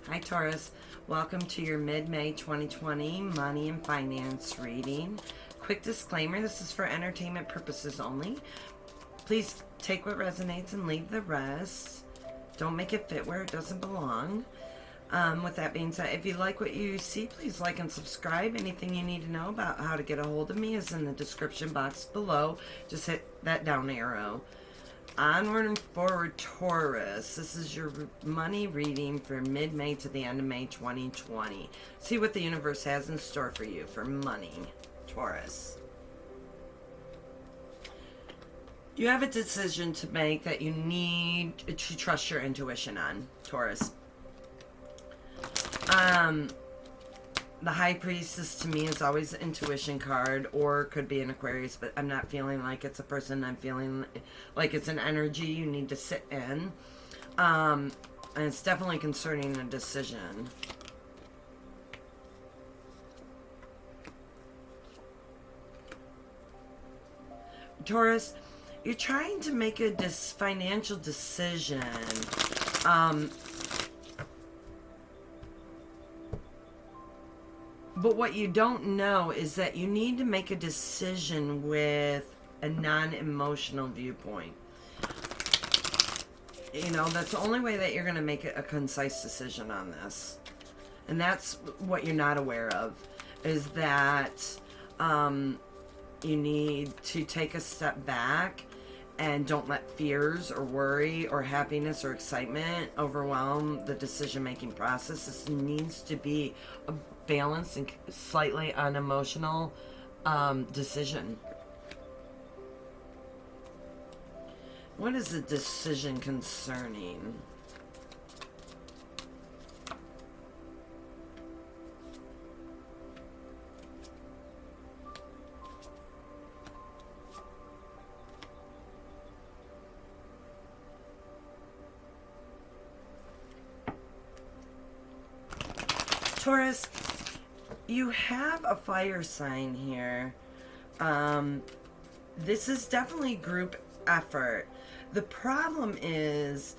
Hi Taurus, welcome to your mid-May 2020 money and finance reading. Quick disclaimer, this is for entertainment purposes only. Please take what resonates and leave the rest. Don't make it fit where it doesn't belong. With that being said, if you like what you see, please like and subscribe. Anything you need to know about how to get a hold of me is in the description box below. Just hit that down arrow. Onward and forward, Taurus. This is your money reading for mid-May to the end of May 2020. See what the universe has in store for you for money, Taurus. You have a decision to make that you need to trust your intuition on, Taurus. The High Priestess to me is always an intuition card, or could be an Aquarius, but I'm not feeling like it's a person. I'm feeling like it's an energy you need to sit in. And it's definitely concerning a decision. Taurus, you're trying to make a financial decision. But what you don't know is that you need to make a decision with a non-emotional viewpoint. You know, that's the only way that you're going to make a concise decision on this. And that's what you're not aware of, is that you need to take a step back and don't let fears or worry or happiness or excitement overwhelm the decision-making process. This needs to be a balanced and slightly unemotional decision. What is the decision concerning? Taurus, you have a fire sign here. This is definitely group effort. The problem is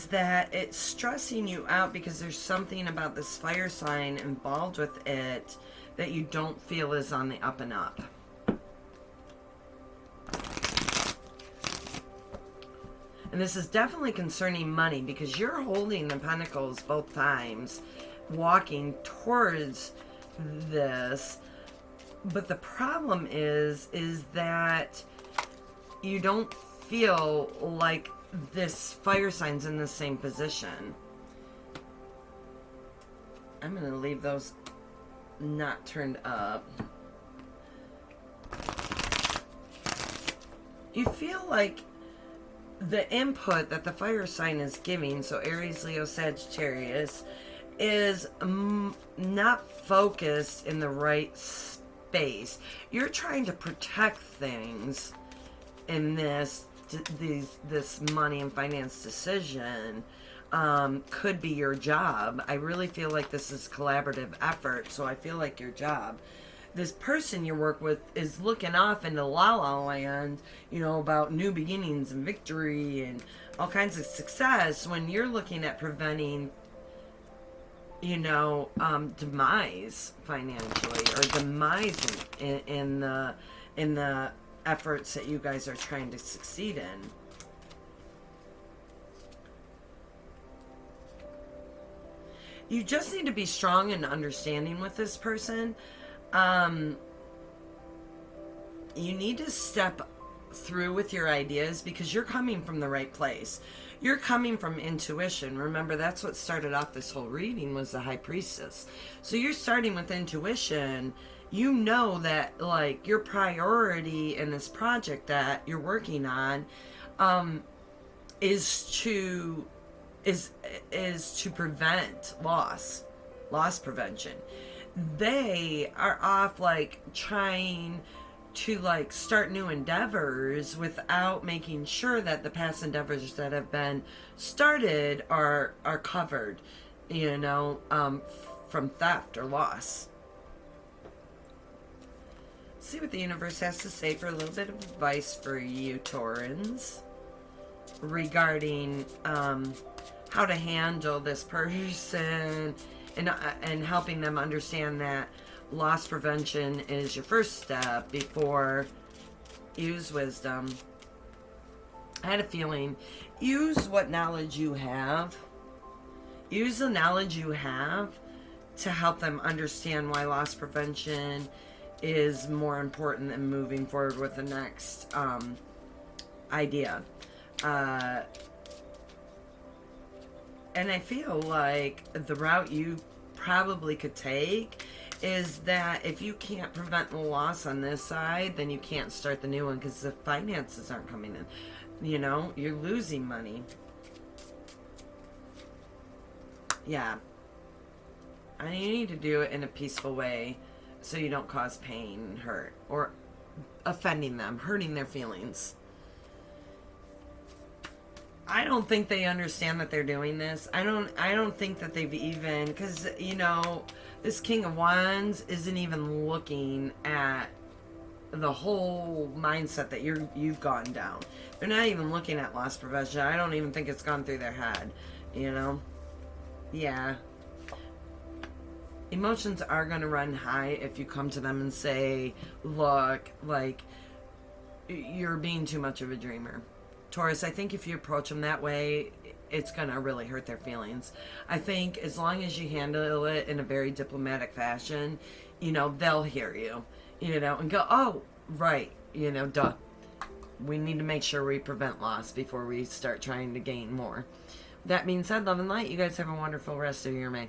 that it's stressing you out because there's something about this fire sign involved with it that you don't feel is on the up and up. And this is definitely concerning money because you're holding the pentacles both times, walking towards this, but the problem is that you don't feel like this fire sign's in the same position. I'm gonna leave those not turned up. You feel like the input that the fire sign is giving, so Aries, Leo, Sagittarius, is not focused in the right space. You're trying to protect things in this money and finance decision. Could be your job. I really feel like this is collaborative effort, so I feel like your job. This person you work with is looking off into la la land, you know, about new beginnings and victory and all kinds of success, when you're looking at preventing, you know, demise financially, or demise in the efforts that you guys are trying to succeed in. You just need to be strong and understanding with this person. You need to step through with your ideas because you're coming from the right place. You're coming from intuition. Remember, that's what started off this whole reading, was the High Priestess. So you're starting with intuition. You know that, like, your priority in this project that you're working on is to prevent loss prevention. They are off, like, trying to, like, start new endeavors without making sure that the past endeavors that have been started are covered, you know, from theft or loss. Let's see what the universe has to say for a little bit of advice for you, Taurans, regarding how to handle this person, and helping them understand that loss prevention is your first step before use wisdom. I had a feeling, use what knowledge you have. Use the knowledge you have to help them understand why loss prevention is more important than moving forward with the next idea. And I feel like the route you probably could take is that if you can't prevent the loss on this side, then you can't start the new one because the finances aren't coming in. You know, you're losing money. Yeah. And you need to do it in a peaceful way so you don't cause pain and hurt or offending them, hurting their feelings. I don't think they understand that they're doing this. I don't think that they've even, because, you know, this King of Wands isn't even looking at the whole mindset that you've gone down. They're not even looking at loss prevention. I don't even think it's gone through their head, you know? Yeah. Emotions are going to run high if you come to them and say, look, like, you're being too much of a dreamer. Taurus, I think if you approach them that way, it's going to really hurt their feelings. I think as long as you handle it in a very diplomatic fashion, you know, they'll hear you, you know, and go, oh, right, you know, duh. We need to make sure we prevent loss before we start trying to gain more. That being said, love and light, you guys have a wonderful rest of your May.